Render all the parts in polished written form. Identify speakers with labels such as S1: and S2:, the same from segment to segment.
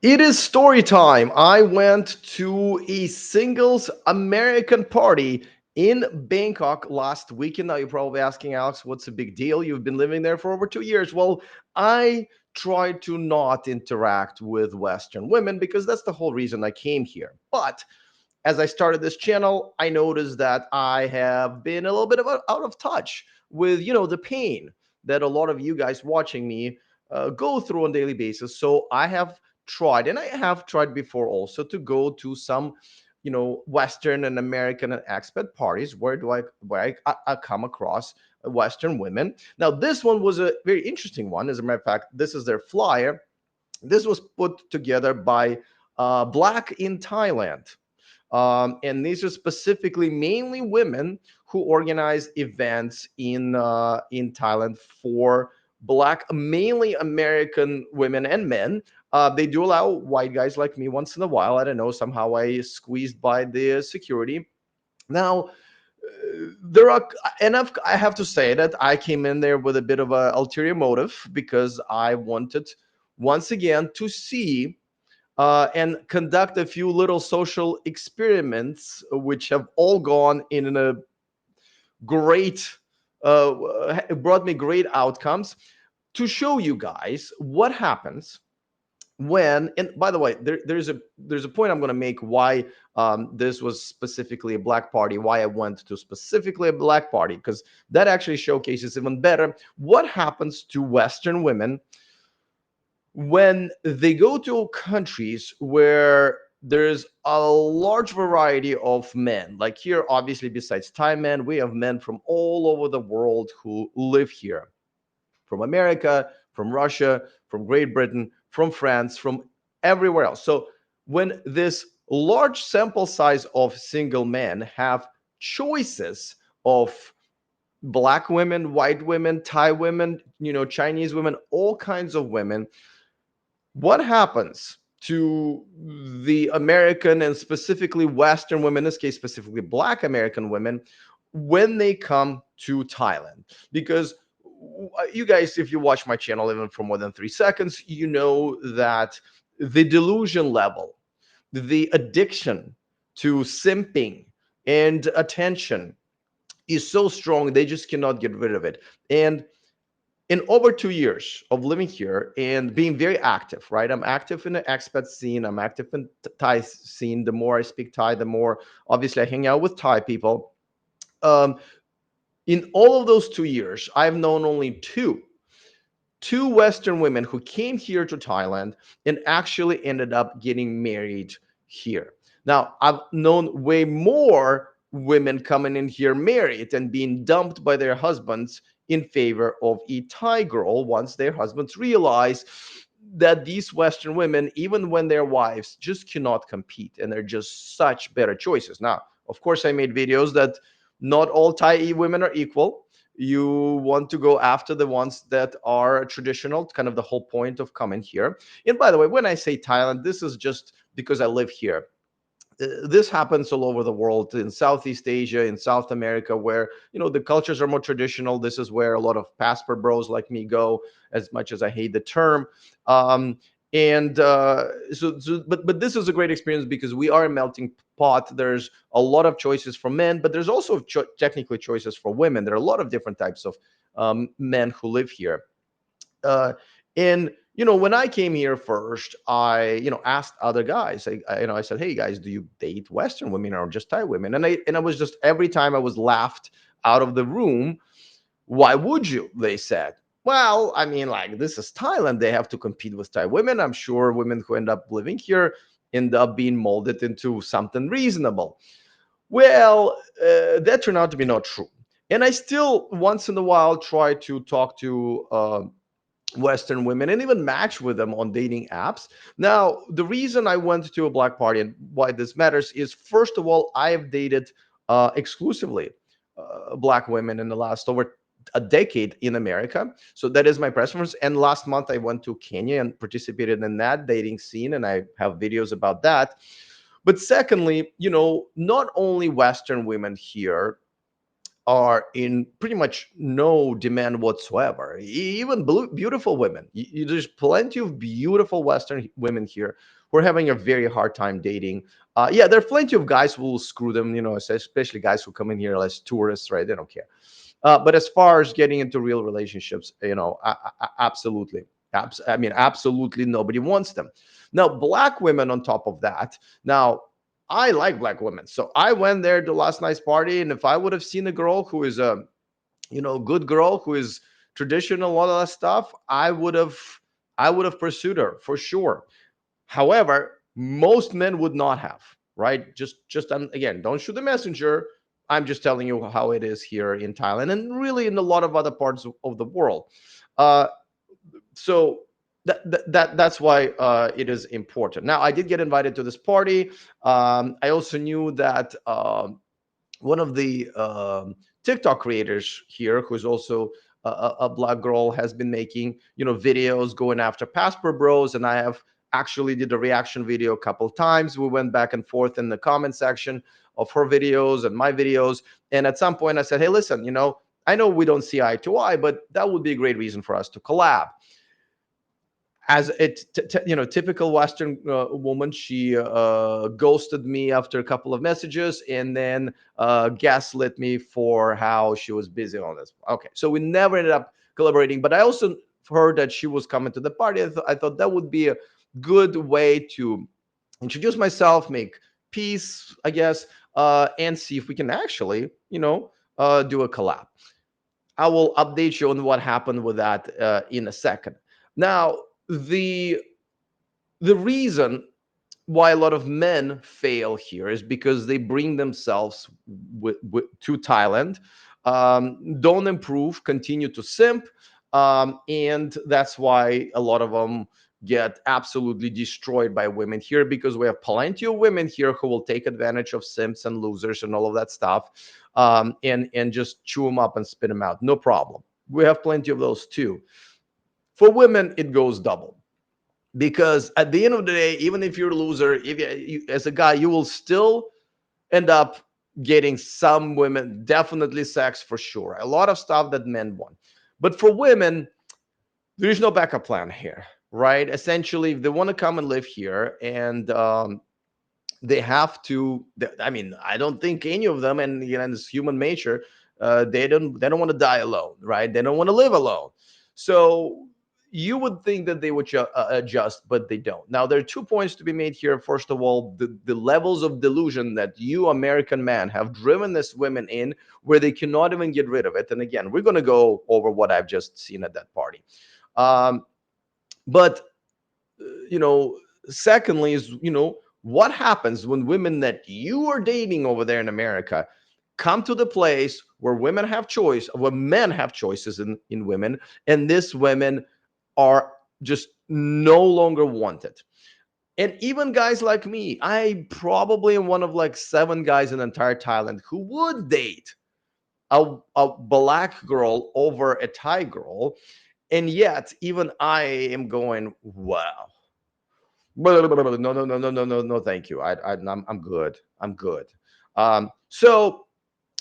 S1: It is story time. I went to a singles American party in Bangkok last weekend. Now you're probably asking, Alex, what's the big deal? You've been living there for over 2 years. Well, I tried to not interact with Western women because that's the whole reason I came here. But as I started this channel, I noticed that I have been a little bit out of touch with, the pain that a lot of you guys watching me go through on a daily basis. So I have tried, and I have tried before also to go to some, Western and American and expat parties. Where I come across Western women. Now this one was a very interesting one. As a matter of fact, this is their flyer. This was put together by Black in Thailand. And these are specifically mainly women who organize events in Thailand for Black, mainly American women and men. They do allow white guys like me once in a while. I don't know. Somehow I squeezed by the security. Now there are, and I have to say that I came in there with a bit of a ulterior motive because I wanted once again to see and conduct a few little social experiments, which have all gone in a great, brought me great outcomes to show you guys what happens when. And by the way, there's a point I'm going to make why this was specifically a black party, why I went to specifically a black party, because that actually showcases even better what happens to Western women when they go to countries where there's a large variety of men. Like here, obviously, besides Thai men, we have men from all over the world who live here, from America, from Russia, from Great Britain, from France, from everywhere else. So when this large sample size of single men have choices of black women, white women, Thai women, Chinese women, all kinds of women, what happens to the American and specifically Western women, in this case, specifically Black American women, when they come to Thailand? Because you guys, if you watch my channel even for more than 3 seconds, you know that the delusion level, the addiction to simping and attention is so strong, they just cannot get rid of it. And in over 2 years of living here and being very active, right? I'm active in the expat scene. I'm active in Thai scene. The more I speak Thai, the more obviously I hang out with Thai people. Um, in all of those 2 years, I've known only two Western women who came here to Thailand and actually ended up getting married here. Now, I've known way more women coming in here married and being dumped by their husbands in favor of a Thai girl once their husbands realize that these Western women, even when they're wives, just cannot compete and they're just such better choices. Now, of course, I made videos that not all Thai women are equal. You want to go after the ones that are traditional, kind of the whole point of coming here. And by the way, when I say Thailand, this is just because I live here. This happens all over the world, in Southeast Asia, in South America, where the cultures are more traditional. This is where a lot of passport bros like me go, as much as I hate the term. And but this is a great experience because we are a melting pot. There's a lot of choices for men, but there's also technically choices for women. There are a lot of different types of men who live here. And when I came here first, I asked other guys. I said, "Hey guys, do you date Western women or just Thai women?" And I was just, every time I was laughed out of the room. Why would you? They said. Well, I mean, like, this is Thailand. They have to compete with Thai women. I'm sure women who end up living here end up being molded into something reasonable. Well, that turned out to be not true. And I still, once in a while, try to talk to Western women and even match with them on dating apps. Now, the reason I went to a black party and why this matters is, first of all, I have dated exclusively black women in the last over a decade in America. So that is my preference. And last month I went to Kenya and participated in that dating scene, and I have videos about that. But secondly, not only Western women here, are in pretty much no demand whatsoever. Even beautiful women. There's plenty of beautiful Western women here who are having a very hard time dating. Yeah, there are plenty of guys who will screw them, especially guys who come in here as tourists, right? They don't care. But as far as getting into real relationships, absolutely. I mean, absolutely nobody wants them. Now, black women on top of that. Now, I like black women. So I went there to last night's party. And if I would have seen a girl who is a, good girl who is traditional, all of that stuff, I would have pursued her for sure. However, most men would not have, right? Just again, don't shoot the messenger. I'm just telling you how it is here in Thailand and really in a lot of other parts of the world. Uh, so that's why it is important. Now, I did get invited to this party. I also knew that one of the TikTok creators here, who's also a black girl, has been making videos going after passport bros, and I have actually did a reaction video a couple of times. We went back and forth in the comment section of her videos and my videos, and at some point I said, "Hey, listen, I know we don't see eye to eye, but that would be a great reason for us to collab." As typical Western woman, she ghosted me after a couple of messages, and then gaslit me for how she was busy on this. Okay, so we never ended up collaborating, but I also heard that she was coming to the party. I thought that would be a good way to introduce myself, make peace, I guess, and see if we can actually do a collab. I will update you on what happened with that in a second. Now, the the reason why a lot of men fail here is because they bring themselves to Thailand, don't improve, continue to simp, and that's why a lot of them get absolutely destroyed by women here, because we have plenty of women here who will take advantage of simps and losers and all of that stuff, and just chew them up and spit them out. No problem. We have plenty of those too. For women, it goes double, because at the end of the day, even if you're a loser, if as a guy, you will still end up getting some women, definitely sex for sure, a lot of stuff that men want. But for women, there's no backup plan here, right? Essentially, if they want to come and live here, and they have to, I mean, I don't think any of them, and it's human nature, they don't want to die alone, right? They don't want to live alone. So you would think that they would adjust, but they don't. Now, there are 2 points to be made here. First of all, the levels of delusion that you American men have driven these women in, where they cannot even get rid of it. And again, we're going to go over what I've just seen at that party. Um, but you know, secondly is, what happens when women that you are dating over there in America come to the place where women have choice, where men have choices in women, and these women are just no longer wanted. And even guys like me, I probably am one of like 7 guys in entire Thailand who would date a black girl over a Thai girl. And yet, even I am going, wow. No, no, no, no, no, no, no, thank you. I'm good. I'm good. So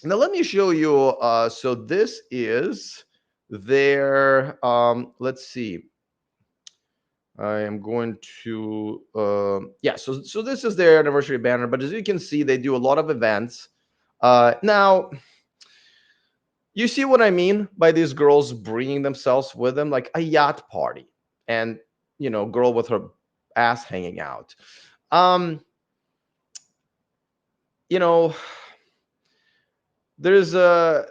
S1: now let me show you. So this is their. Let's see. I am going to. Yeah. So this is their anniversary banner. But as you can see, they do a lot of events. Now you see what I mean by these girls bringing themselves with them, like a yacht party, and girl with her ass hanging out. Um, you know, there's a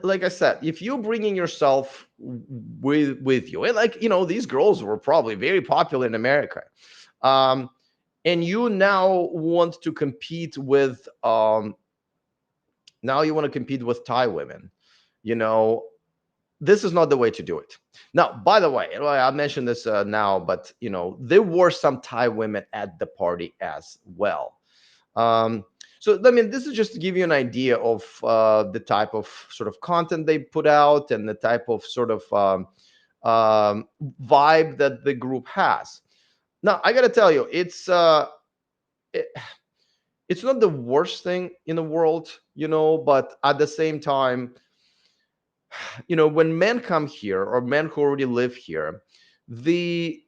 S1: like I said, if you're bringing yourself with you, and like these girls were probably very popular in America, um, and you now want to compete with Thai women, you know, this is not the way to do it. Now, by the way, I mentioned this now, but there were some Thai women at the party as well. Um, so, I mean, this is just to give you an idea of the type of sort of content they put out and the type of sort of vibe that the group has. Now, I got to tell you, it, it's not the worst thing in the world, but at the same time, when men come here, or men who already live here, the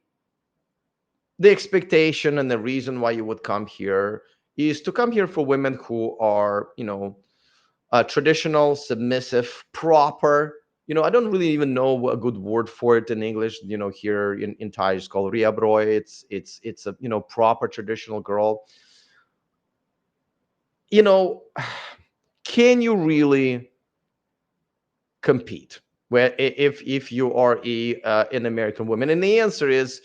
S1: the expectation and the reason why you would come here is to come here for women who are, traditional, submissive, proper. I don't really even know a good word for it in English. Here in Thai, it's called riabroy. It's a proper traditional girl. You know, can you really compete where if you are an American woman? And the answer is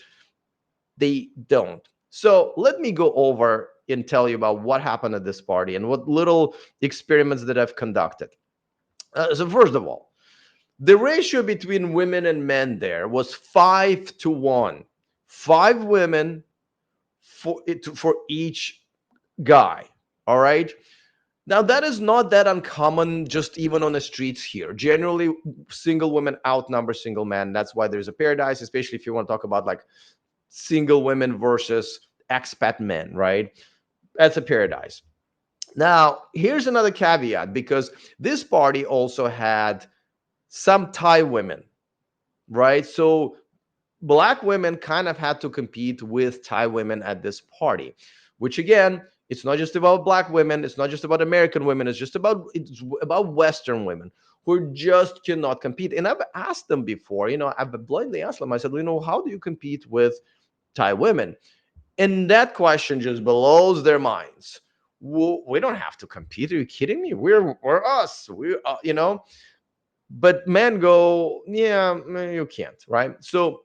S1: they don't. So let me go over and tell you about what happened at this party and what little experiments that I've conducted. So first of all, the ratio between women and men there was 5 to 1. 5 women for each guy. All right. Now that is not that uncommon, just even on the streets here. Generally, single women outnumber single men. That's why there's a paradise, especially if you want to talk about like single women versus expat men, right? That's a paradise. Now, here's another caveat, because this party also had some Thai women, right? So black women kind of had to compete with Thai women at this party, which again, it's not just about black women, it's not just about American women, it's about Western women who just cannot compete. And I've asked them before, I've bluntly asked them, I said, how do you compete with Thai women? And that question just blows their minds. We don't have to compete. Are you kidding me? We're us. But men go, yeah, you can't, right? So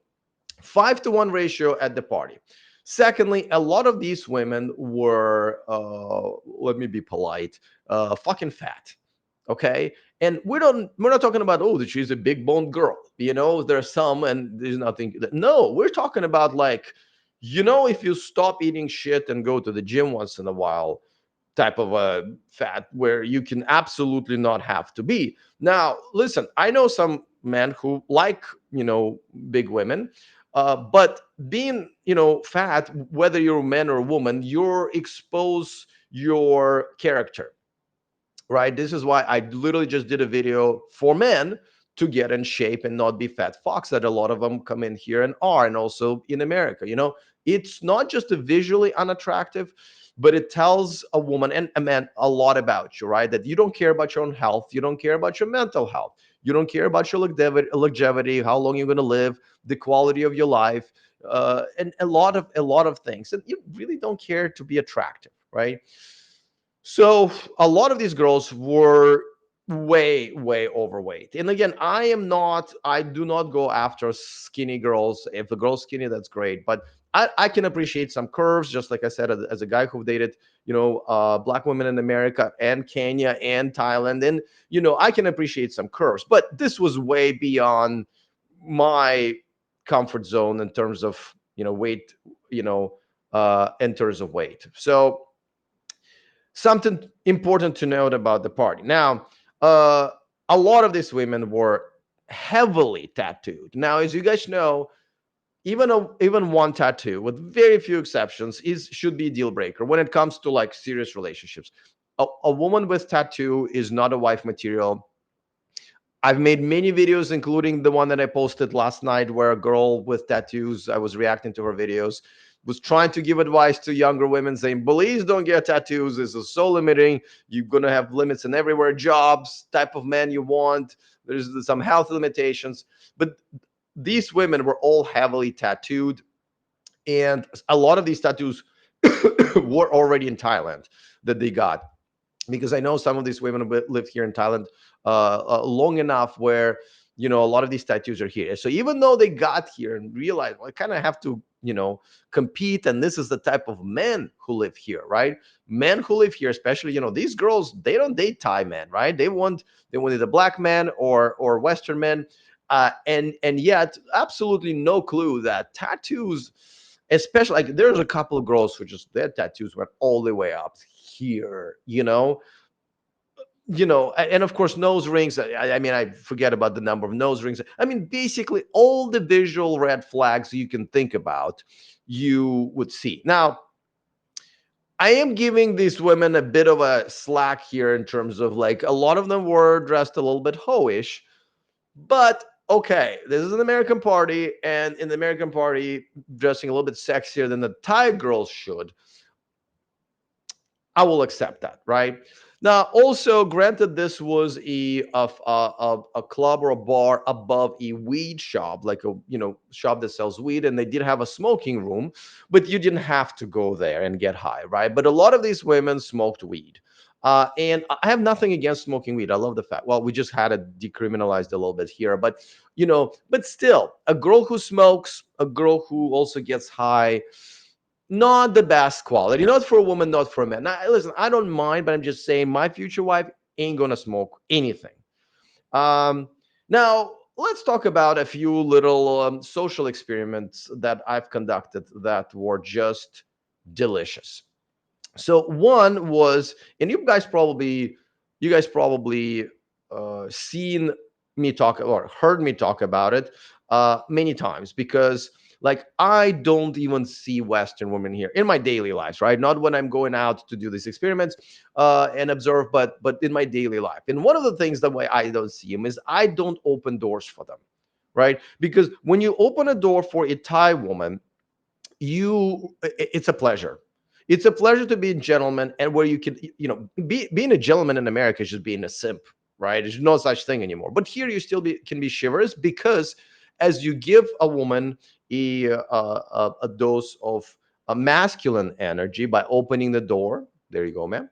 S1: 5 to 1 ratio at the party. Secondly, a lot of these women were, let me be polite, fucking fat. Okay, and we're not talking about, oh, that she's a big boned girl. There's some, and there's nothing. No, we're talking about like, if you stop eating shit and go to the gym once in a while, type of a fat where you can absolutely not have to be. Now, listen, I know some men who like, big women, but being, fat, whether you're a man or a woman, you're expose your character, right? This is why I literally just did a video for men to get in shape and not be fat fucks that a lot of them come in here and are, and also in America. It's not just a visually unattractive, but it tells a woman and a man a lot about you, right? That you don't care about your own health, you don't care about your mental health, you don't care about your longevity, how long you're going to live, the quality of your life, and a lot of things, and you really don't care to be attractive, right? So a lot of these girls were way, way overweight. And again, I do not go after skinny girls. If the girl's skinny, that's great. But I can appreciate some curves, just like I said, as a guy who dated, black women in America and Kenya and Thailand. And, I can appreciate some curves. But this was way beyond my comfort zone in terms of, weight, in terms of weight. So something important to note about the party. Now, a lot of these women were heavily tattooed. Now, as you guys know, even one tattoo, with very few exceptions, is should be a deal breaker when it comes to like serious relationships. A woman with tattoo is not a wife material. I've made many videos, including the one that I posted last night, where a girl with tattoos, I was reacting to her videos, was trying to give advice to younger women, saying, please don't get tattoos. This is so limiting. You're going to have limits in everywhere, jobs, type of man you want. There's some health limitations. But these women were all heavily tattooed. And a lot of these tattoos were already in Thailand that they got, because I know some of these women live here in Thailand long enough where a lot of these tattoos are here. So even though they got here and realized, well, I kind of have to compete, and this is the type of men who live here, right? Men who live here, especially these girls, they don't date Thai men, right? They want either black men or Western men, and yet absolutely no clue that tattoos, especially like there's a couple of girls who just their tattoos went all the way up here, and of course nose rings. I mean, I forget about the number of nose rings. I mean, basically all the visual red flags you can think about, you would see. Now, I am giving these women a bit of a slack here in terms of like a lot of them were dressed a little bit hoish, but okay, this is an American party, and in the American party, dressing a little bit sexier than the Thai girls should, I will accept that, right? Now, also, granted, this was a club or a bar above a weed shop, like a shop that sells weed, and they did have a smoking room, but you didn't have to go there and get high, right? But a lot of these women smoked weed, and I have nothing against smoking weed. I love the fact. Well, we just had it decriminalized a little bit here, but but still, a girl who smokes, a girl who also gets high, not the best quality, not for a woman, not for a man. Now, listen, I don't mind, but I'm just saying my future wife ain't gonna smoke anything. Um, Now, let's talk about a few little social experiments that I've conducted that were just delicious. So one was, and you guys probably seen me talk or heard me talk about it many times, because like I don't even see Western women here in my daily lives, right? Not when I'm going out to do these experiments and observe, but in my daily life. And one of the things that way I don't see them is I don't open doors for them, right? Because when you open a door for a Thai woman, it's a pleasure. It's a pleasure to be a gentleman, and where you can, being a gentleman in America is just being a simp, right? There's no such thing anymore. But here you still can be chivalrous, because as you give a woman a dose of a masculine energy by opening the door, there you go, man,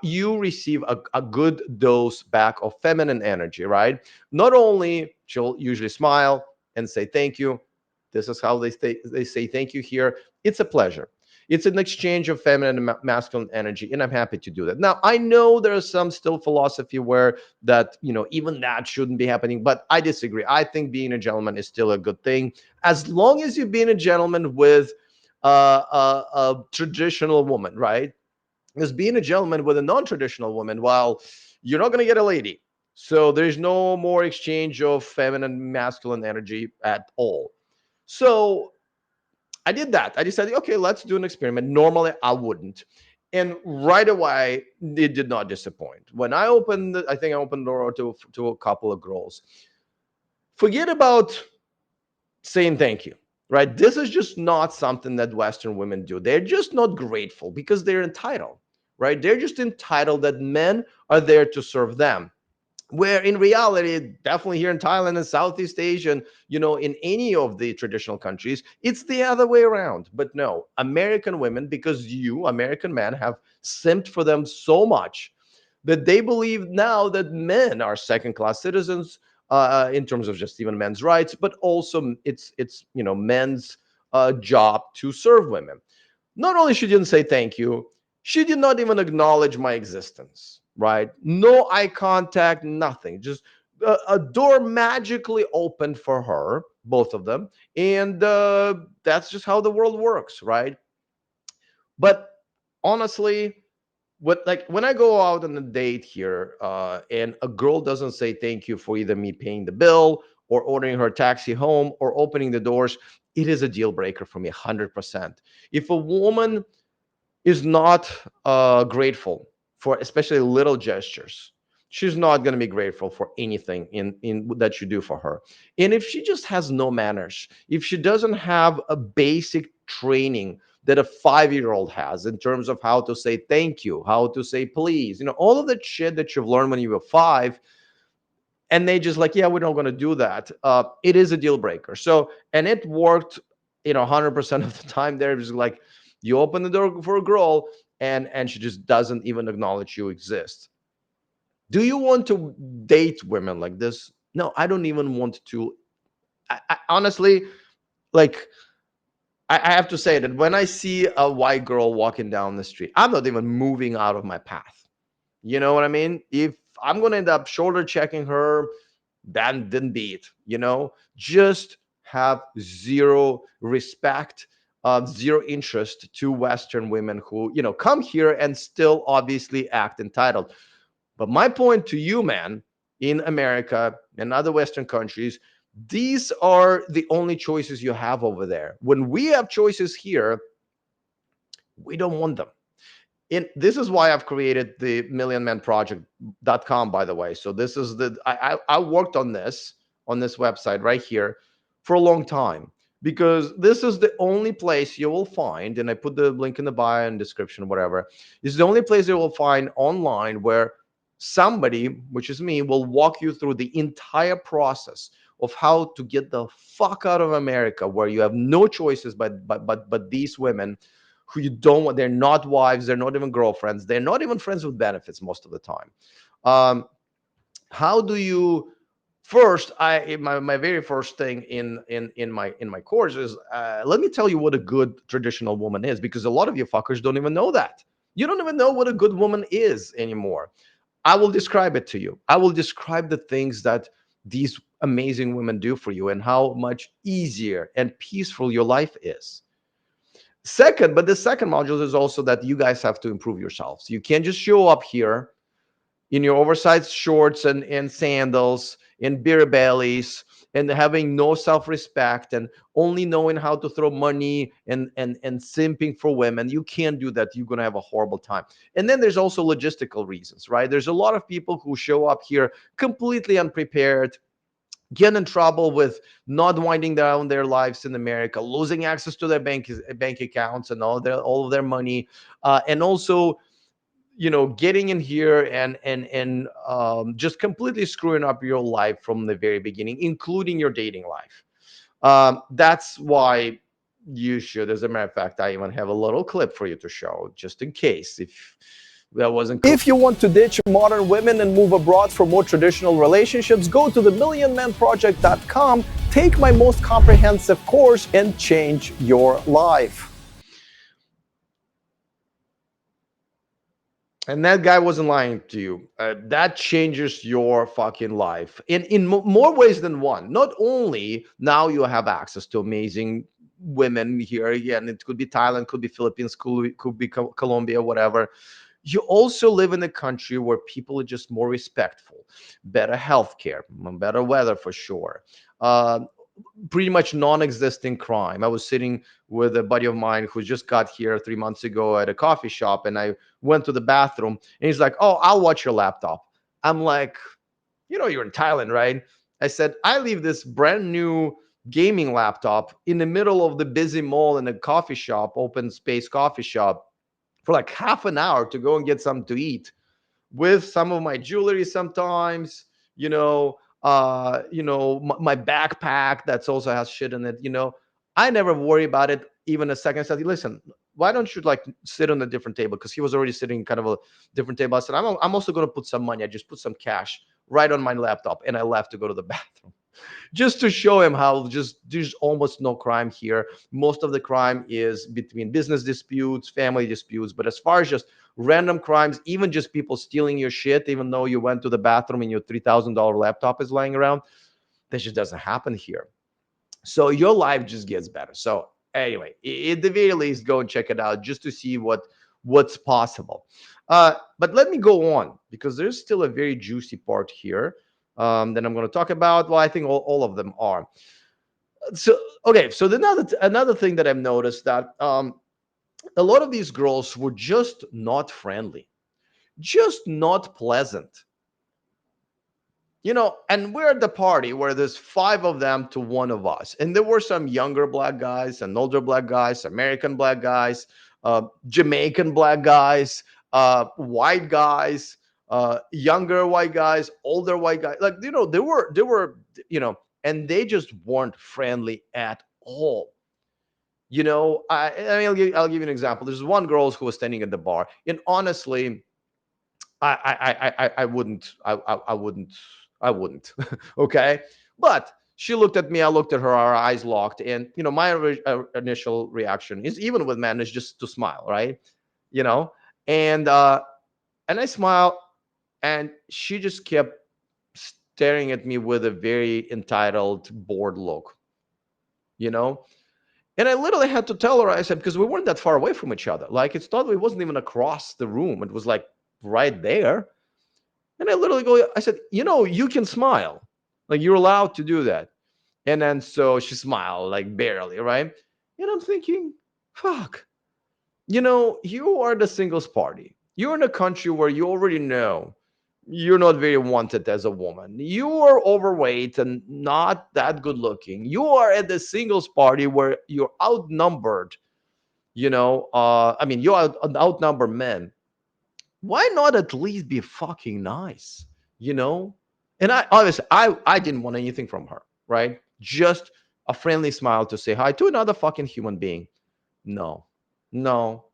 S1: you receive a good dose back of feminine energy, right? Not only she'll usually smile and say thank you. This is how they say thank you here. It's a pleasure. It's an exchange of feminine and masculine energy, and I'm happy to do that. Now, I know there is some still philosophy where that, even that shouldn't be happening, but I disagree. I think being a gentleman is still a good thing, as long as you're being a gentleman with a traditional woman, right? Because being a gentleman with a non-traditional woman, well, you're not going to get a lady. So there's no more exchange of feminine masculine energy at all. So I did that. I decided, okay, let's do an experiment. Normally I wouldn't, and right away it did not disappoint. When I think I opened the door to a couple of girls. Forget about saying thank you, right? This is just not something that Western women do. They're just not grateful because they're entitled, right? They're just entitled that men are there to serve them. Where in reality, definitely here in Thailand and Southeast Asia, and in any of the traditional countries, it's the other way around. But no, American women, because you, American men, have simped for them so much that they believe now that men are second class citizens in terms of just even men's rights, but also it's men's job to serve women. Not only she didn't say thank you, she did not even acknowledge my existence, right? No eye contact, nothing. Just a door magically opened for her, both of them. And that's just how the world works, right? But honestly, when I go out on a date here, and a girl doesn't say thank you for either me paying the bill or ordering her taxi home or opening the doors, it is a deal breaker for me 100%. If a woman is not grateful for especially little gestures, she's not going to be grateful for anything in that you do for her. And if she just has no manners, if she doesn't have a basic training that a 5-year old has in terms of how to say thank you, how to say please, all of that shit that you've learned when you were 5, and they just like, yeah, we're not going to do that, it is a deal breaker. So, and it worked 100% of the time. There was like, you open the door for a girl, and she just doesn't even acknowledge you exist. Do you want to date women like this? No, I don't even want to. I honestly, like, I have to say that when I see a white girl walking down the street, I'm not even moving out of my path. You know what I mean? If I'm going to end up shoulder checking her, then be it. Just have zero respect, zero interest to Western women who, come here and still obviously act entitled. But my point to you, man, in America and other Western countries, these are the only choices you have over there. When we have choices here, We don't want them. This is why I've created the millionmanproject.com, by the way. So this is I worked on this website right here for a long time, because this is the only place you will find, and I put the link in the bio and description, whatever. This is the only place you will find online where somebody, which is me, will walk you through the entire process of how to get the fuck out of America, where you have no choices but these women who you don't want. They're not wives, they're not even girlfriends, they're not even friends with benefits most of the time. How do you first my very first thing in my course is, let me tell you what a good traditional woman is, because a lot of you fuckers don't even know that. You don't even know what a good woman is anymore. I will describe it to you. I will describe the things that these amazing women do for you and how much easier and peaceful your life is. Second, but the second module is also that you guys have to improve yourselves. You can't just show up here in your oversized shorts and sandals and beer bellies and having no self-respect and only knowing how to throw money and simping for women. You can't do that. You're going to have a horrible time. And then there's also logistical reasons, right? There's a lot of people who show up here completely unprepared, get in trouble with not winding down their lives in America, losing access to their bank accounts and all of their money, and also, getting in here and just completely screwing up your life from the very beginning, including your dating life. That's why you should. As a matter of fact, I even have a little clip for you to show, just in case if that wasn't cool. If you want to ditch modern women and move abroad for more traditional relationships, go to the millionmanproject.com, take my most comprehensive course, and change your life. And that guy wasn't lying to you. That changes your fucking life in more ways than one. Not only now you have access to amazing women here, again, it could be Thailand, could be Philippines, could be Colombia, whatever. You also live in a country where people are just more respectful, better healthcare, better weather for sure. Uh, Pretty much non-existing crime. I was sitting with a buddy of mine who just got here 3 months ago at a coffee shop, and I went to the bathroom, and he's like, "Oh, I'll watch your laptop." I'm like, "You're in Thailand, right?" I said, "I leave this brand new gaming laptop in the middle of the busy mall in a coffee shop, open space coffee shop, for like half an hour to go and get something to eat, with some of my jewelry sometimes, my backpack that's also has shit in it. I never worry about it even a second. I said, listen, why don't you like sit on a different table? Because he was already sitting kind of a different table. I said, I'm also going to put some money. I just put some cash right on my laptop, and I left to go to the bathroom, just to show him how just there's almost no crime here. Most of the crime is between business disputes, family disputes. But as far as just random crimes, even just people stealing your shit, even though you went to the bathroom and your $3,000 laptop is lying around, that just doesn't happen here. So your life just gets better. So anyway, at the very least, go and check it out just to see what's possible. But let me go on, because there's still a very juicy part here that I'm going to talk about. Well, I think all of them are. So okay, so another thing that I've noticed, that a lot of these girls were just not friendly, just not pleasant. And we're at the party where there's five of them to one of us. And there were some younger black guys and older black guys, American black guys, Jamaican black guys, white guys, younger white guys, older white guys. Like, there were, and they just weren't friendly at all. I'll give you an example. There's one girl who was standing at the bar, and honestly, I wouldn't, I wouldn't. Okay, but she looked at me, I looked at her, our eyes locked, and my initial reaction is, even with men, is just to smile, right? You know, and I smile, and she just kept staring at me with a very entitled, bored look. You know, and I literally had to tell her, I said, because we weren't that far away from each other. Like, it wasn't even across the room. It was like right there. And I literally go, I said, you can smile. Like, you're allowed to do that. And then so she smiled, like barely, right? And I'm thinking, fuck. you are the singles party. You're in a country where you already know you're not very wanted as a woman. You are overweight and not that good looking. You are at the singles party where you're outnumbered. I mean, you outnumber men. Why not at least be fucking nice? You know? And I obviously I didn't want anything from her, right? Just a friendly smile to say hi to another fucking human being. No. No.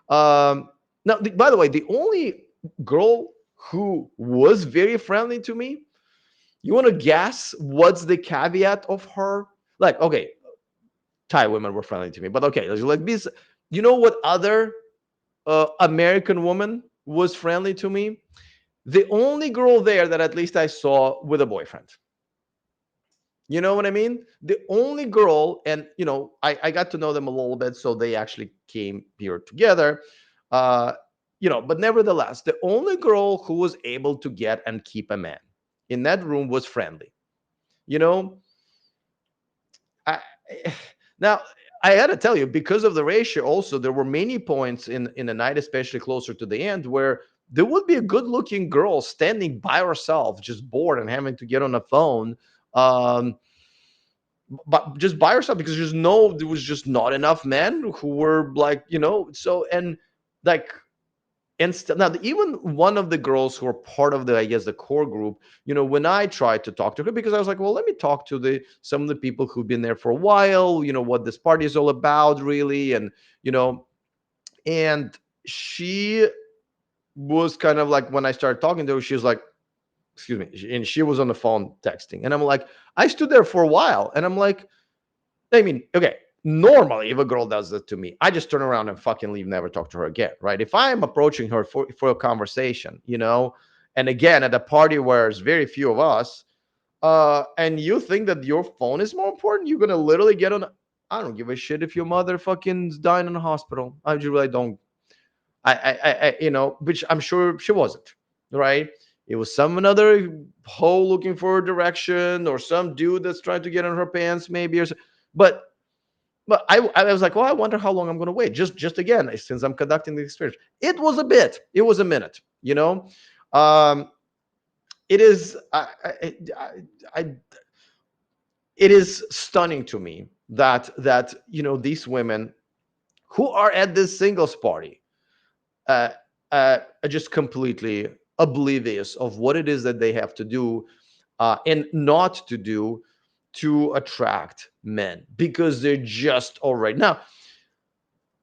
S1: Um Now, by the way, the only girl who was very friendly to me, you want to guess what's the caveat of her? Like, okay, Thai women were friendly to me, but okay, like this, what other American woman was friendly to me? The only girl there that at least I saw with a boyfriend. You know what I mean? The only girl, and I got to know them a little bit, so they actually came here together. Uh, but nevertheless, the only girl who was able to get and keep a man in that room was friendly. You know, I, now I got to tell you, because of the ratio, also there were many points in the night, especially closer to the end, where there would be a good-looking girl standing by herself, just bored and having to get on the phone. Um, but just by herself because there was just not enough men who were like, so, and like, now even one of the girls who are part of the, I guess, the core group, when I tried to talk to her, because I was like, well, let me talk to the some of the people who've been there for a while, what this party is all about, really. And you know and she was kind of like, when I started talking to her, she was like, excuse me, and she was on the phone texting, and I'm like, I stood there for a while, and I'm like, I mean, okay, normally if a girl does that to me, I just turn around and fucking leave, never talk to her again, right? If I am approaching her for a conversation, and again, at a party where there's very few of us, and you think that your phone is more important, you're gonna literally get on. I don't give a shit if your mother fucking's dying in the hospital. I just really don't. Which I'm sure she wasn't, right? It was some another hoe looking for a direction, or some dude that's trying to get in her pants, maybe, but I was like, well, I wonder how long I'm going to wait. Just again, since I'm conducting the experience, it was a bit. It was a minute. Um, it is. I it is stunning to me that these women who are at this singles party, uh, are just completely oblivious of what it is that they have to do, and not to do, to attract men, because they're just all right now.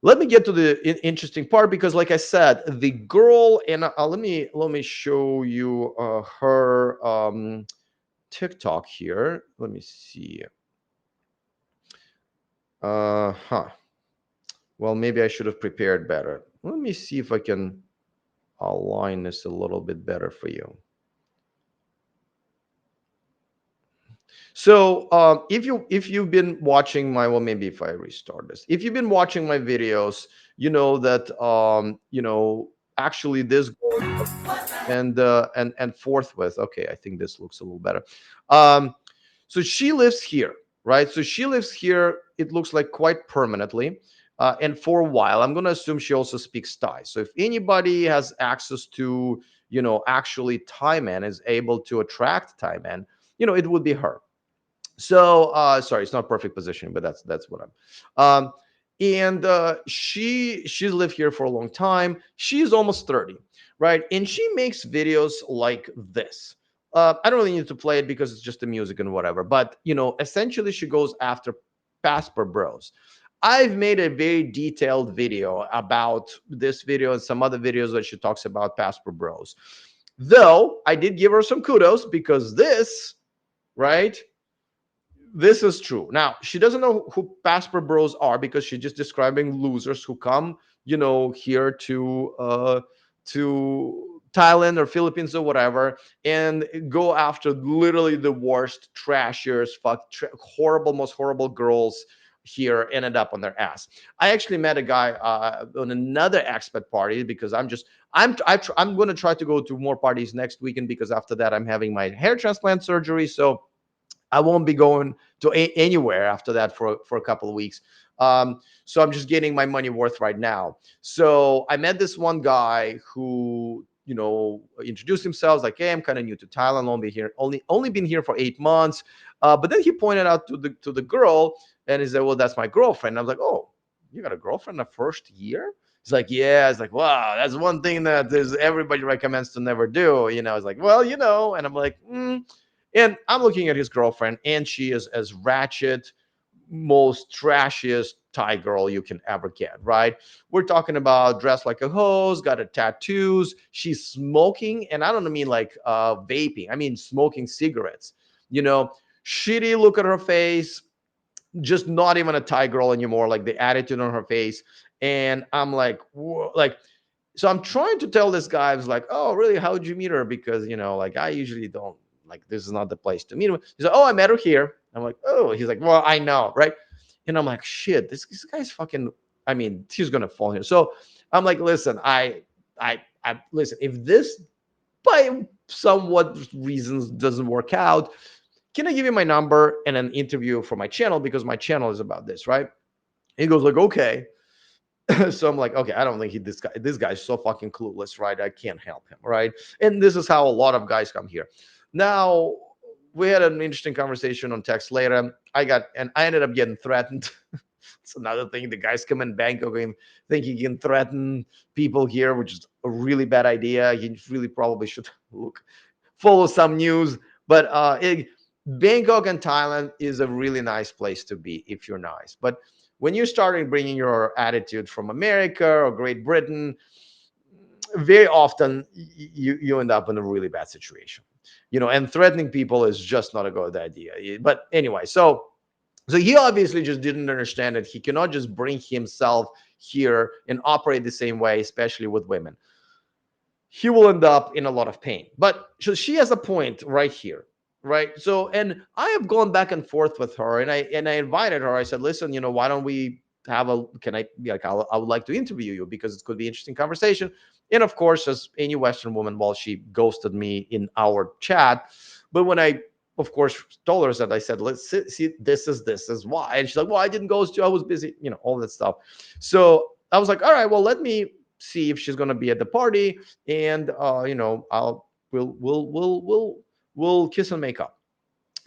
S1: Let me get to the interesting part, because like I said, the girl, and let me show you her TikTok here. Let me see. Huh. Well, maybe I should have prepared better. Let me see if I can align this a little bit better for you. So, if you've been watching my, well, maybe if I restart this, if you've been watching my videos, you know that actually this goes, and forthwith. Okay, I think this looks a little better. Um, so she lives here, right? So she lives here. It looks like quite permanently. And for a while, I'm going to assume she also speaks Thai. So if anybody has access to, actually Thai man, is able to attract Thai man, it would be her. So sorry, it's not perfect positioning, but that's what I'm. And she's lived here for a long time. She's almost 30, right? And she makes videos like this. I don't really need to play it because it's just the music and whatever, but essentially she goes after passport bros. I've made a very detailed video about this video and some other videos that she talks about passport bros, though I did give her some kudos, because this, right, this is true. Now, she doesn't know who passport bros are, because she's just describing losers who come, here to Thailand or Philippines or whatever, and go after literally the worst, trashiest, horrible, most horrible girls here, ended up on their ass. I actually met a guy on another expat party, because I'm going to try to go to more parties next weekend, because after that I'm having my hair transplant surgery, so I won't be going to anywhere after that for a couple of weeks. So I'm just getting my money worth right now. So I met this one guy who, introduced himself like, hey, I'm kind of new to Thailand, only been here for 8 months. But then he pointed out to the girl, and he said, well, that's my girlfriend. I was like, oh, you got a girlfriend the first year? He's like, yeah. It's like, wow, that's one thing that everybody recommends to never do. It's like, well, and I'm like, and I'm looking at his girlfriend, and she is as ratchet, most trashiest Thai girl you can ever get, right? We're talking about dressed like a hose, got her tattoos. She's smoking, and I don't mean like vaping. I mean smoking cigarettes. You know, shitty look at her face, just not even a Thai girl anymore. Like the attitude on her face, and I'm like, whoa, like. So I'm trying to tell this guy, I was like, oh, really? How did you meet her? Because like I usually don't, like, this is not the place to meet her. He's like, oh, I met her here. I'm like, oh. He's like, well, I know, right? And I'm like, shit, this guy's fucking. I mean, he's gonna fall here. So I'm like, listen, I listen. If this by somewhat reasons doesn't work out, can I give you my number and an interview for my channel, because my channel is about this, right? He goes like, okay. So I'm like, okay, I don't think this guy's so fucking clueless, right? I can't help him, right? And this is how a lot of guys come here. Now, we had an interesting conversation on text later. I ended up getting threatened. It's another thing. The guys come in Bangkok and think he can threaten people here, which is a really bad idea. He really probably should follow some news. But Bangkok and Thailand is a really nice place to be if you're nice. But when you're starting bringing your attitude from America or Great Britain, very often you end up in a really bad situation. And threatening people is just not a good idea. But anyway, so he obviously just didn't understand that he cannot just bring himself here and operate the same way, especially with women. He will end up in a lot of pain. But so she has a point right here, right? So, and I have gone back and forth with her, and I invited her. I said, listen, why don't we have a? Can I be like, I would like to interview you because it could be interesting conversation. And of course, as any Western woman, well, she ghosted me in our chat. But when I, of course, told her that, I said, let's see, this is why. And she's like, well, I didn't ghost you. I was busy, all that stuff. So I was like, all right, well, let me see if she's going to be at the party, and I'll we'll kiss and make up.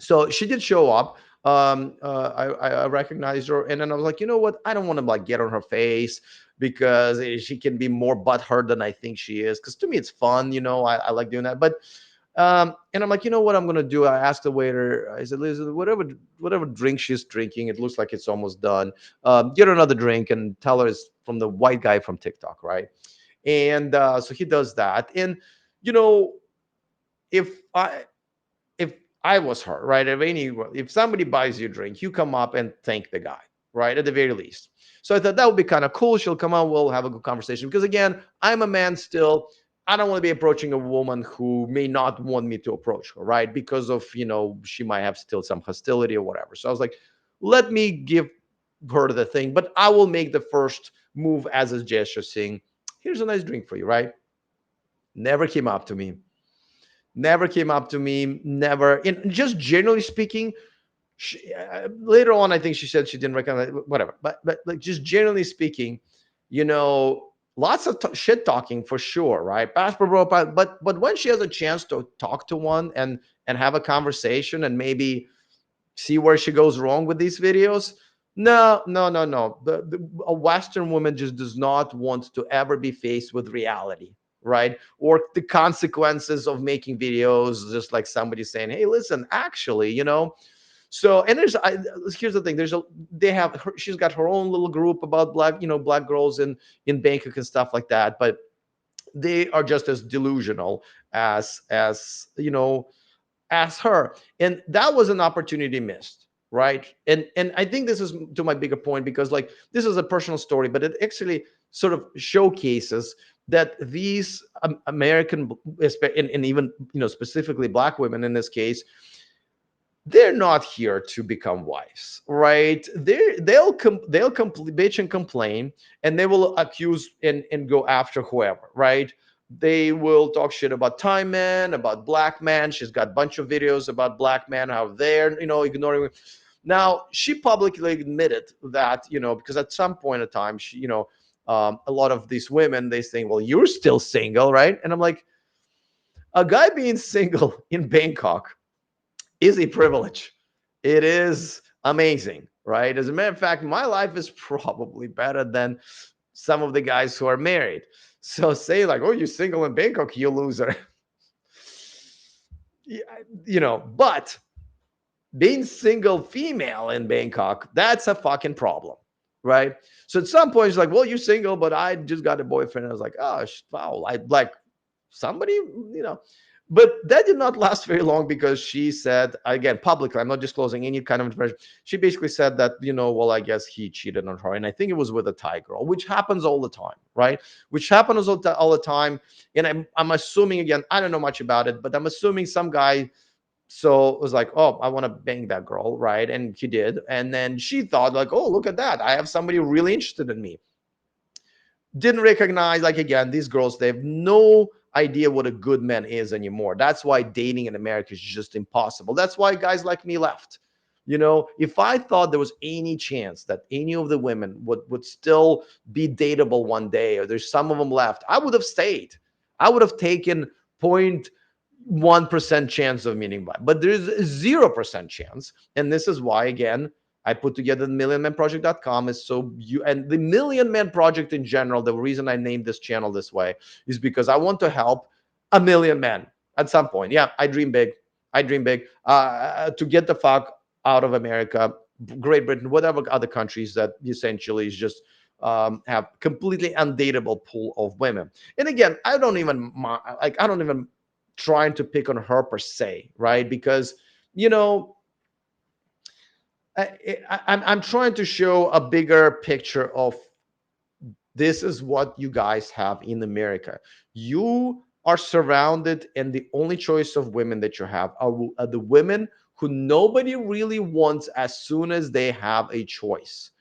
S1: So she did show up. I recognized her, and then I was like, you know what? I don't want to like get on her face, because she can be more butthurt than I think she is. Because to me, it's fun. I like doing that. But and I'm like, you know what I'm gonna do? I asked the waiter. I said, listen, whatever drink she's drinking, it looks like it's almost done. Get her another drink and tell her it's from the white guy from TikTok, right? And so he does that. And you know, if I if I was her, right? If somebody buys you a drink, you come up and thank the guy, right? At the very least. So I thought that would be kind of cool. She'll come out, we'll have a good conversation. Because again, I'm a man still. I don't want to be approaching a woman who may not want me to approach her, right? Because of, she might have still some hostility or whatever. So I was like, let me give her the thing, but I will make the first move as a gesture saying, here's a nice drink for you, right? Never came up to me. Never came up to me. Never. And just generally speaking, later on, I think she said she didn't recognize whatever. But like just generally speaking, lots of shit talking for sure, right? But when she has a chance to talk to one and have a conversation and maybe see where she goes wrong with these videos. No, no, no, no. A Western woman just does not want to ever be faced with reality, right? Or the consequences of making videos, just like somebody saying, hey, listen, actually, So, and here's the thing. She's got her own little group about black girls in Bangkok and stuff like that. But they are just as delusional as her. And that was an opportunity missed, right? And I think this is to my bigger point, because like this is a personal story, but it actually sort of showcases that these American, and even specifically black women in this case, they're not here to become wives, right? They'll bitch and complain, and they will accuse and go after whoever, right? They will talk shit about Thai men, about black men. She's got a bunch of videos about black men, how they're ignoring. Now, she publicly admitted that, because at some point in time, a lot of these women, they think, well, you're still single, right? And I'm like, a guy being single in Bangkok is a privilege. It is amazing, right? As a matter of fact, my life is probably better than some of the guys who are married. So say like, oh, you're single in Bangkok, you loser. Yeah, but being single female in Bangkok, that's a fucking problem, right? So at some point, it's like, well, you're single, but I just got a boyfriend. I was like, oh, wow, I like somebody, But that did not last very long because she said, again, publicly, I'm not disclosing any kind of information. She basically said that, well, I guess he cheated on her. And I think it was with a Thai girl, which happens all the time, right? Which happens all the time. And I'm assuming, again, I don't know much about it, but I'm assuming some guy so it was like, oh, I want to bang that girl, right? And he did. And then she thought, like, oh, look at that. I have somebody really interested in me. Didn't recognize, like, again, these girls, they have no idea what a good man is anymore. That's why dating in America is just impossible. That's why guys like me left. If I thought there was any chance that any of the women would still be dateable one day, or there's some of them left, I would have stayed. I would have taken 0.1% chance of meeting by, but there's a 0% chance. And this is why, again, I put together the millionmanproject.com is so you and the Million Man Project in general. The reason I named this channel this way is because I want to help a million men at some point. Yeah, I dream big. I dream big to get the fuck out of America, Great Britain, whatever other countries that essentially is just have completely undateable pool of women. And again, I don't even trying to pick on her per se, right? Because you know I'm trying to show a bigger picture of this is what you guys have in America. You are surrounded, and the only choice of women that you have are the women who nobody really wants as soon as they have a choice.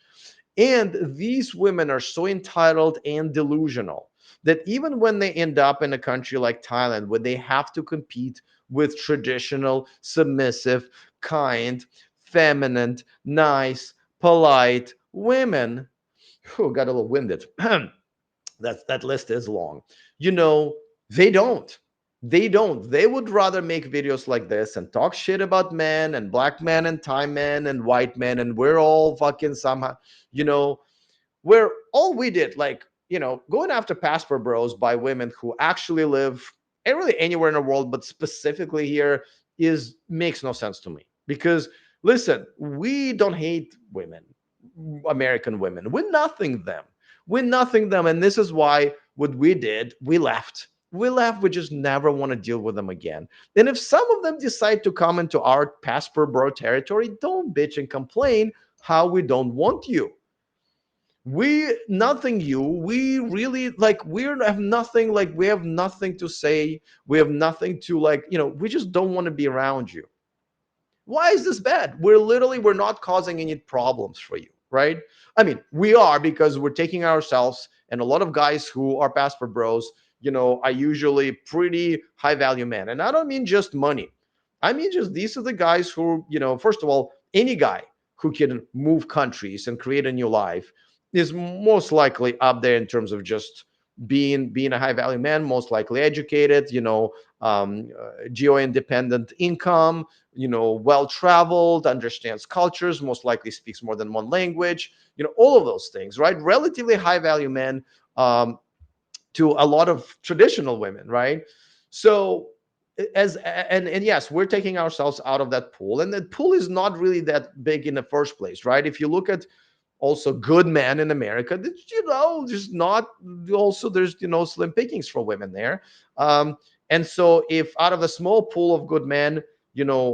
S1: And these women are so entitled and delusional that even when they end up in a country like Thailand, where they have to compete with traditional, submissive, kind, feminine, nice, polite women, who got a little winded. That list is long. You know, they don't. They don't. They would rather make videos like this and talk shit about men and black men and Thai men and white men, and we're all fucking somehow, you know, where all we did, like, going after passport bros by women who actually live really anywhere in the world, but specifically here, is makes no sense to me. Because listen, we don't hate women, American women. We're nothing them. We're nothing them. And this is why what we did, we left. We left. We just never want to deal with them again. And if some of them decide to come into our passport bro territory, don't bitch and complain how we don't want you. We nothing you. We really, like, we have nothing, like, we have nothing to say. We have nothing to, like, we just don't want to be around you. Why is this bad? We're not causing any problems for you, right? I mean, we are, because we're taking ourselves, and a lot of guys who are passport bros, are usually pretty high value men. And I don't mean just money. I mean, just these are the guys who, first of all, any guy who can move countries and create a new life is most likely up there in terms of just being a high value man, most likely educated, geo independent income, well traveled, understands cultures, most likely speaks more than one language, all of those things, right? Relatively high value men, to a lot of traditional women, right? So and yes, we're taking ourselves out of that pool, and that pool is not really that big in the first place, right? If you look at also good men in America, there's not, also there's, slim pickings for women there. And so if out of a small pool of good men,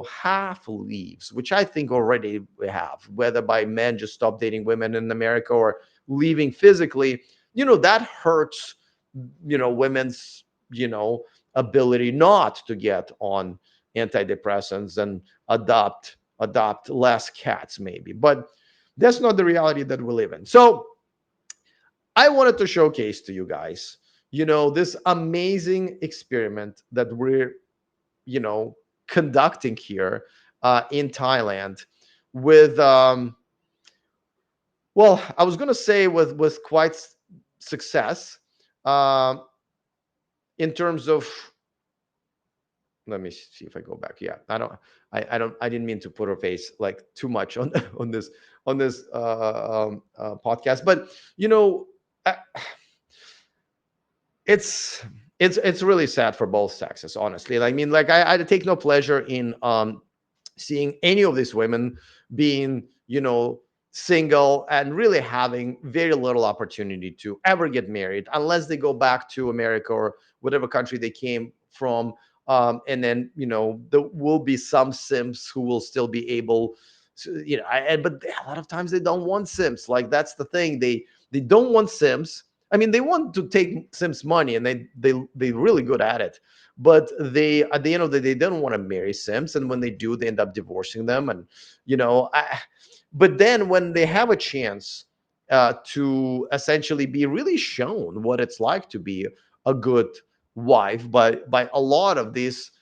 S1: half leaves, which I think already we have, whether by men just stop dating women in America or leaving physically, that hurts, women's, ability not to get on antidepressants and adopt less cats maybe. But that's not the reality that we live in. So I wanted to showcase to you guys, this amazing experiment that we're, conducting here in Thailand, with well, I was going to say with quite success, um in terms of, let me see if I go back. Yeah, I didn't mean to put her face like too much on on this podcast, but you know, uh, it's it's really sad for both sexes, honestly. I mean, like I take no pleasure in seeing any of these women being, single and really having very little opportunity to ever get married unless they go back to America or whatever country they came from. And then, there will be some simps who will still be able to, but a lot of times they don't want simps. Like, that's the thing. They don't want simps. I mean, they want to take simps money, and they're really good at it, but they, at the end of the day, they don't want to marry simps, and when they do, they end up divorcing them. And but then when they have a chance to essentially be really shown what it's like to be a good wife by a lot of these,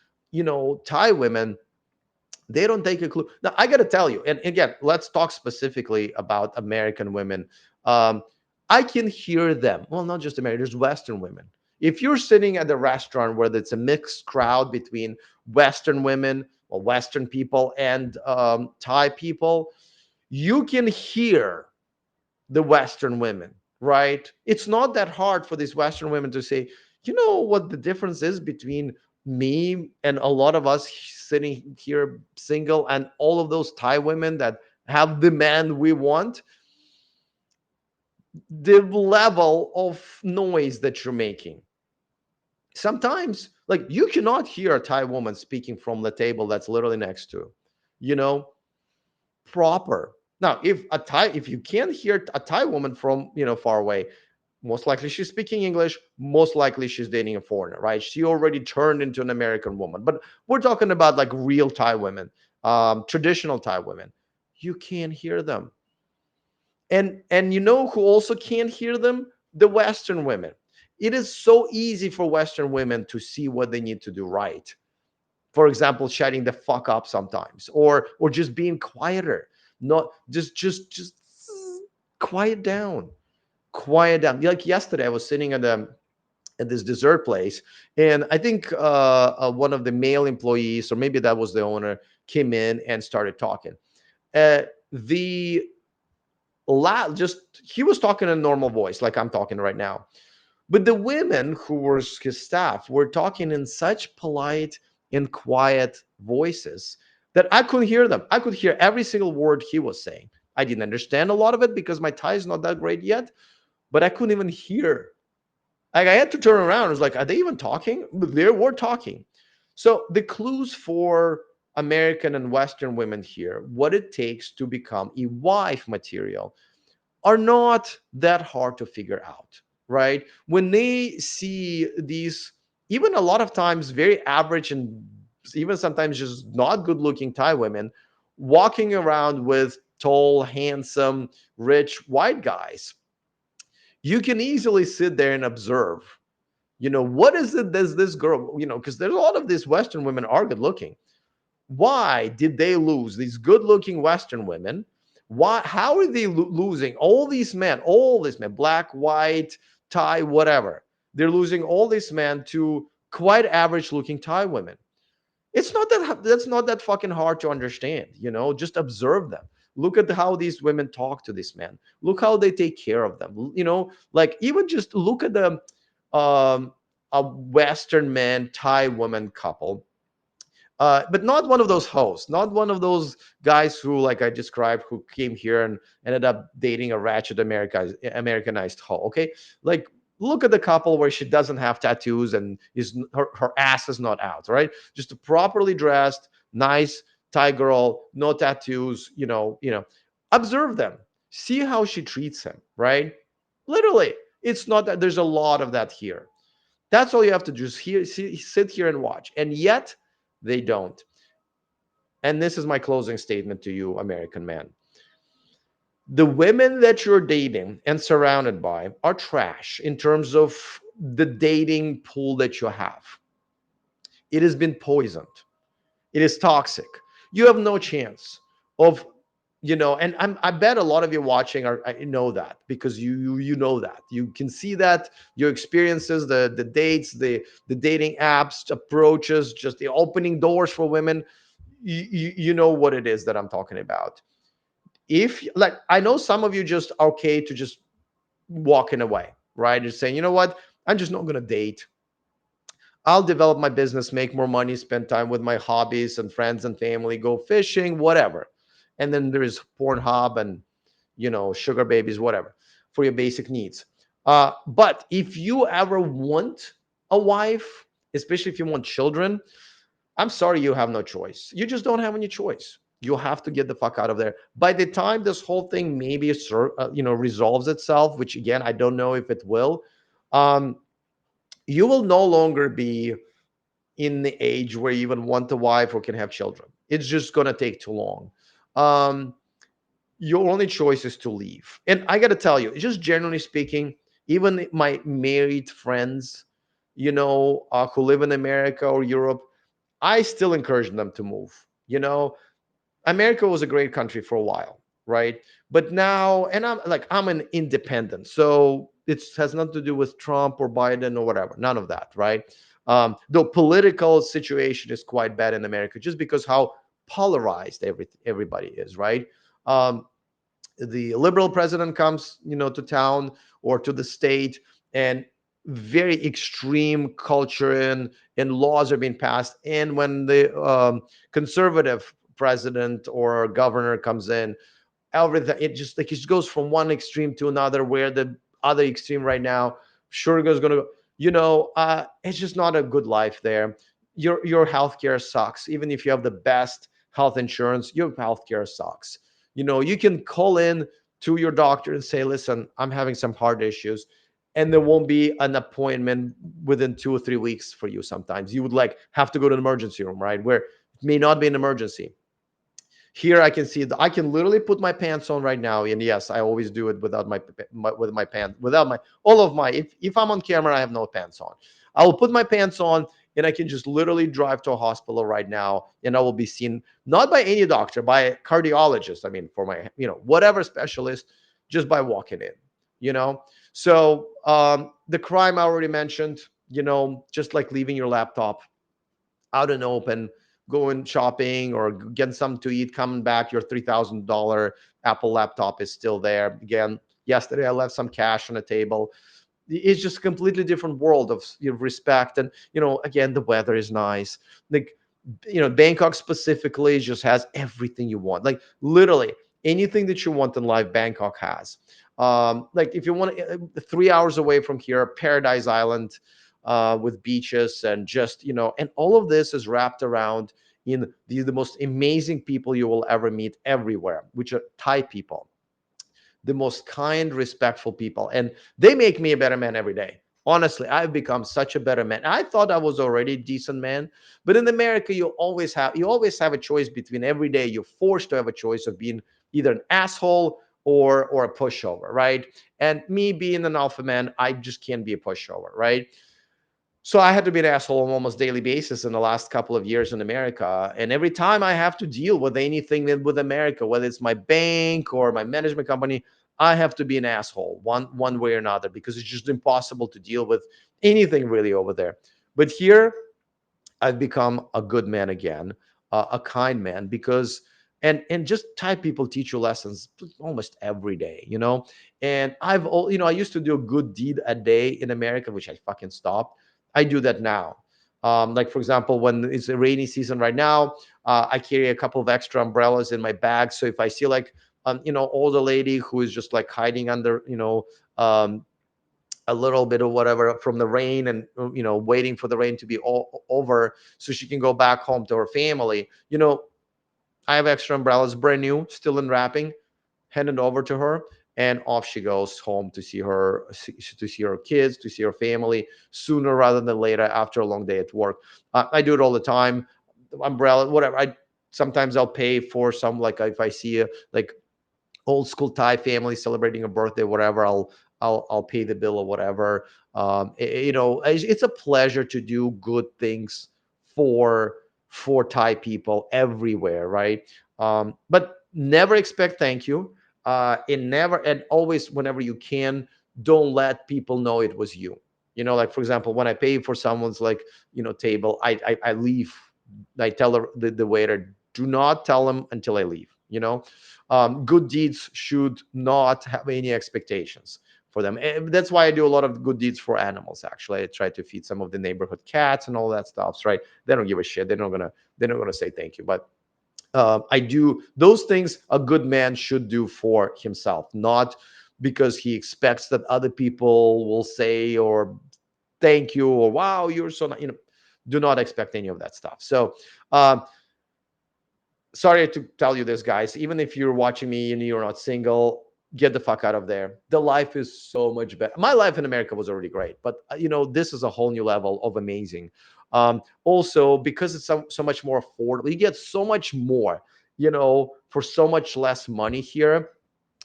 S1: Thai women, they don't take a clue. Now, I got to tell you, and again, let's talk specifically about American women. Um, I can hear them. Well, not just American, there's Western women. If you're sitting at a restaurant where it's a mixed crowd between Western women or Western people and Thai people, you can hear the Western women, right? It's not that hard for these Western women to say, you know what the difference is between me and a lot of us sitting here single and all of those Thai women that have the man we want? The level of noise that you're making. Sometimes, like, you cannot hear a Thai woman speaking from the table that's literally next to, you know, proper. Now, if you can't hear a Thai woman from, far away, most likely she's speaking English, most likely she's dating a foreigner, right? She already turned into an American woman. But we're talking about like real Thai women, traditional Thai women. You can't hear them. And you know who also can't hear them? The Western women. It is so easy for Western women to see what they need to do right. For example, shutting the fuck up sometimes, or just being quieter. Not just quiet down. Quiet down. Like yesterday, I was sitting at this dessert place, and I think one of the male employees, or maybe that was the owner, came in and started talking. The just he was talking in a normal voice, like I'm talking right now, but the women who were his staff were talking in such polite and quiet voices that I couldn't hear them. I could hear every single word he was saying. I didn't understand a lot of it because my Thai is not that great yet, but I couldn't even hear. Like, I had to turn around. I was like, are they even talking? But they were talking. So the clues for American and Western women here, what it takes to become a wife material, are not that hard to figure out, right? When they see these, even a lot of times very average and even sometimes just not good looking Thai women walking around with tall, handsome, rich white guys, you can easily sit there and observe, what is it does this girl, because there's a lot of these Western women are good looking. Why did they lose these good looking Western women? How are they losing all these men, black, white, Thai, whatever? They're losing all these men to quite average looking Thai women. It's not that that's not that fucking hard to understand, just observe them. Look at how these women talk to these men. Look how they take care of them. Like, even just look at the a Western man, Thai woman couple, but not one of those hosts, not one of those guys who, like I described, who came here and ended up dating a ratchet Americanized hoe. Okay, like, look at the couple where she doesn't have tattoos and her ass is not out, right? Just a properly dressed, nice Thai girl, no tattoos. Observe them, see how she treats him, right? Literally, it's not that there's a lot of that here. That's all you have to do, sit here and watch. And yet, they don't. And this is my closing statement to you, American man. The women that you're dating and surrounded by are trash in terms of the dating pool that you have. It has been poisoned. It is toxic. You have no chance of and I bet a lot of you watching are, I know that, because you know that, you can see that your experiences, the dates, the dating apps approaches, just the opening doors for women. You know what it is that I'm talking about. If, like, I know some of you just okay to just walking away, right? Just saying, you know what, I'm just not gonna date. I'll develop my business, make more money, spend time with my hobbies and friends and family, go fishing, whatever. And then there's Pornhub and, sugar babies, whatever, for your basic needs. But if you ever want a wife, especially if you want children, I'm sorry, you have no choice. You just don't have any choice. You have to get the fuck out of there. By the time this whole thing maybe resolves itself, which again I don't know if it will, um, you will no longer be in the age where you even want a wife or can have children. It's just gonna take too long. Um, your only choice is to leave. And I gotta tell you, just generally speaking, even my married friends, who live in America or Europe, I still encourage them to move. America was a great country for a while, right? But now, and I'm an independent, so it has nothing to do with Trump or Biden or whatever. None of that, right? The political situation is quite bad in America, just because how polarized everybody is, right? Um, the liberal president comes, to town or to the state, and very extreme culture and laws are being passed. And when the conservative president or governor comes in, everything, it just goes from one extreme to another, where the other extreme right now sure is going to, it's just not a good life there. Your healthcare sucks. Even if you have the best health insurance, your healthcare sucks. You can call in to your doctor and say, listen, I'm having some heart issues, and there won't be an appointment within 2 or 3 weeks for you. Sometimes you would like have to go to an emergency room, right, where it may not be an emergency. Here I can see that I can literally put my pants on right now, and yes, I always do it without with my pants, without my all of my, if I'm on camera I have no pants on. I will put my pants on, and I can just literally drive to a hospital right now, and I will be seen not by any doctor, by a cardiologist. I mean, for my, whatever specialist, just by walking in. you know so the crime I already mentioned, just like leaving your laptop out and open, going shopping or getting something to eat, coming back, your $3,000 Apple laptop is still there. Again, yesterday I left some cash on the table. It's just a completely different world of respect. And, again, the weather is nice. Like, Bangkok specifically just has everything you want. Like, literally anything that you want in life, Bangkok has. Like, if you want 3 hours away from here, Paradise Island, with beaches and just, and all of this is wrapped around in the most amazing people you will ever meet everywhere, which are Thai people, the most kind, respectful people. And they make me a better man every day. Honestly, I've become such a better man. I thought I was already a decent man, but in America, you always have a choice between, every day you're forced to have a choice of being either an asshole or a pushover, right? And me being an alpha man, I just can't be a pushover, right? So I had to be an asshole on almost daily basis in the last couple of years in America. And every time I have to deal with anything with America, whether it's my bank or my management company, I have to be an asshole one way or another, because it's just impossible to deal with anything really over there. But here, I've become a good man again, a kind man, because and just Thai people teach you lessons almost every day, And I used to do a good deed a day in America, which I fucking stopped. I do that now. Like, for example, when it's a rainy season right now, I carry a couple of extra umbrellas in my bag. So if I see like older lady who is just like hiding under um, a little bit of whatever from the rain, and waiting for the rain to be all over so she can go back home to her family, I have extra umbrellas, brand new, still in wrapping, hand it over to her, and off she goes home to see her kids, to see her family, sooner rather than later, after a long day at work. I do it all the time. Umbrella, whatever. Sometimes I'll pay for some, like, if I see a like old school Thai family celebrating a birthday, whatever, I'll pay the bill or whatever. It's a pleasure to do good things for Thai people everywhere, right? But Never expect thank you. And never, and always, whenever you can, don't let people know it was you. Like, for example, when I pay for someone's, like, table, I leave. I tell the waiter, do not tell them until I leave. Good deeds should not have any expectations for them. And that's why I do a lot of good deeds for animals. Actually, I try to feed some of the neighborhood cats and all that stuff. Right? They don't give a shit. They're not gonna say thank you. But I do those things a good man should do for himself, not because he expects that other people will say or thank you or wow, you're so do not expect any of that stuff. So sorry to tell you this, guys. Even if you're watching me and you're not single, get the fuck out of there. The life is so much better. My life in America was already great, but this is a whole new level of amazing. Also, because it's so much more affordable, you get so much more, for so much less money here.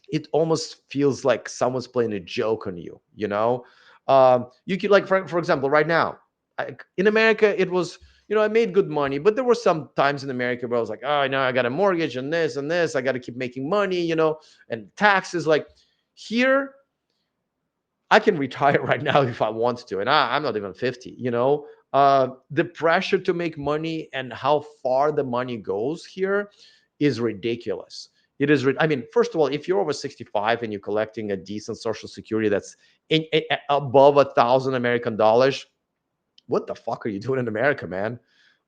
S1: It almost feels like someone's playing a joke on you. You could, like, for example, right now, in America, it was, I made good money, but there were some times in America where I was like, oh, I got a mortgage and this and this, I got to keep making money, and taxes. Like, here, I can retire right now if I want to, and I'm not even 50. The pressure to make money and how far the money goes here is ridiculous. It is. I mean, first of all, if you're over 65 and you're collecting a decent Social Security that's above $1,000 American, what the fuck are you doing in America, man?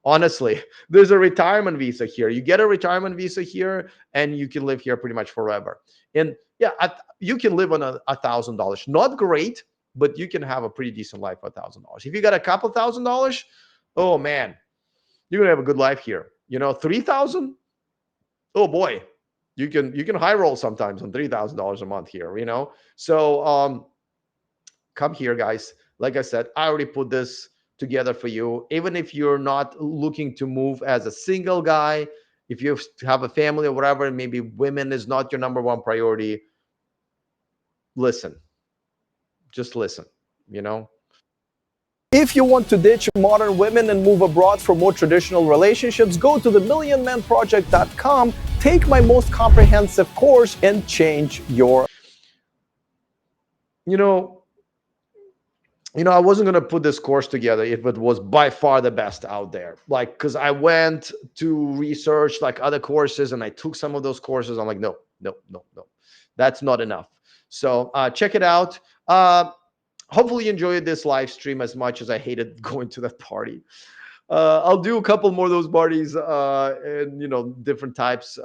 S1: Honestly, there's a retirement visa here. You get a retirement visa here, and you can live here pretty much forever. And yeah, you can live on $1,000. Not great, but you can have a pretty decent life for $1,000. If you got a couple $1,000, oh man, you're gonna have a good life here. 3,000. Oh boy, you can high roll sometimes on $3,000 a month here. So come here, guys. Like I said, I already put this together for you. Even if you're not looking to move as a single guy, if you have a family or whatever, maybe women is not your number one priority, listen. Just listen, you know?
S2: If you want to ditch modern women and move abroad for more traditional relationships, go to themillionmanproject.com, take my most comprehensive course, and change your.
S1: You know, I wasn't gonna put this course together if it was by far the best out there. Like, because I went to research like other courses and I took some of those courses. I'm like, no, no, no, no, that's not enough. So check it out. Hopefully you enjoyed this live stream as much as I hated going to that party. I'll do a couple more of those parties and different types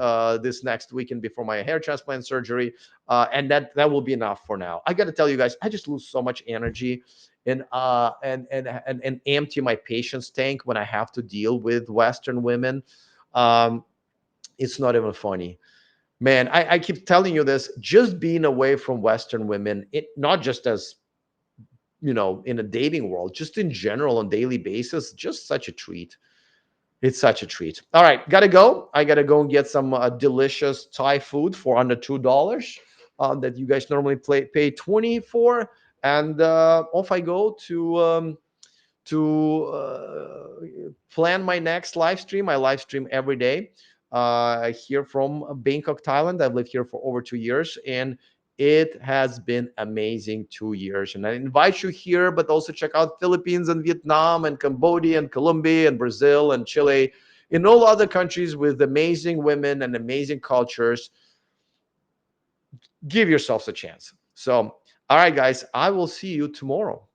S1: this next weekend before my hair transplant surgery, and that will be enough for now. I got to tell you guys, I just lose so much energy and empty my patience tank when I have to deal with Western women. Um, it's not even funny. Man, I keep telling you this. Just being away from Western women, it not just as in a dating world, just in general on daily basis, just such a treat. It's such a treat. All right, gotta go. I gotta go and get some delicious Thai food for under $2 that you guys normally pay 20 for, and off I go to plan my next live stream. I live stream every day here from Bangkok, Thailand. I've lived here for over 2 years, and it has been amazing 2 years. And I invite you here, but also check out Philippines and Vietnam and Cambodia and Colombia and Brazil and Chile, in all other countries with amazing women and amazing cultures. Give yourselves a chance. So, all right, guys, I will see you tomorrow.